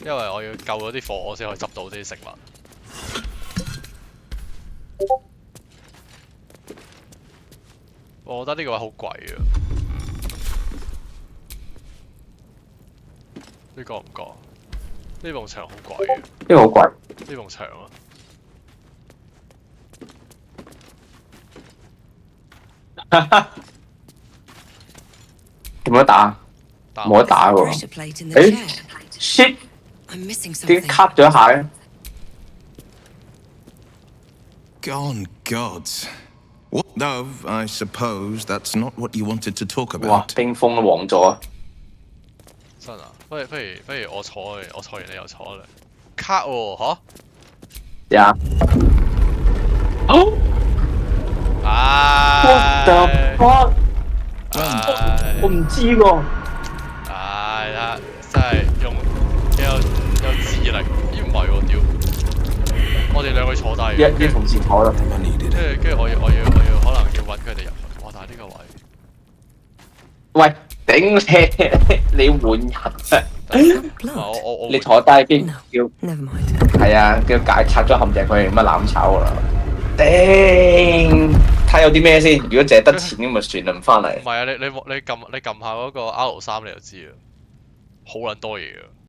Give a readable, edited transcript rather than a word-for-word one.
因為我要救咗啲火，我先可以執到啲食物。我覺得呢個位好貴啊！你覺唔覺？呢埲牆好貴啊！呢個好貴。呢埲牆啊！點樣打？冇得打喎。誒 shit！點解卡咗一下咧 Gone gods. What? No, I suppose that's not what you wanted to talk 哇！ about. 冰封都黃咗啊！真啊！不如我坐完你又坐啦。卡喎嚇！呀！哦！What the 唉 fuck！唉我唔知喎。唉呀！真係用有智力，咦唔係喎屌！我哋兩個坐低，要同時坐啦。跟住我要可能要揾佢哋入去。哇！但係呢個位，喂，頂你換人啊！我你坐低邊叫係啊？叫解拆咗陷阱佢，乜攬炒㗎啦！頂睇下有啲咩先。如果淨係得錢咁咪算啦，唔翻嚟。唔係啊！你撳下嗰個 R3你就知啊，好撚多嘢啊！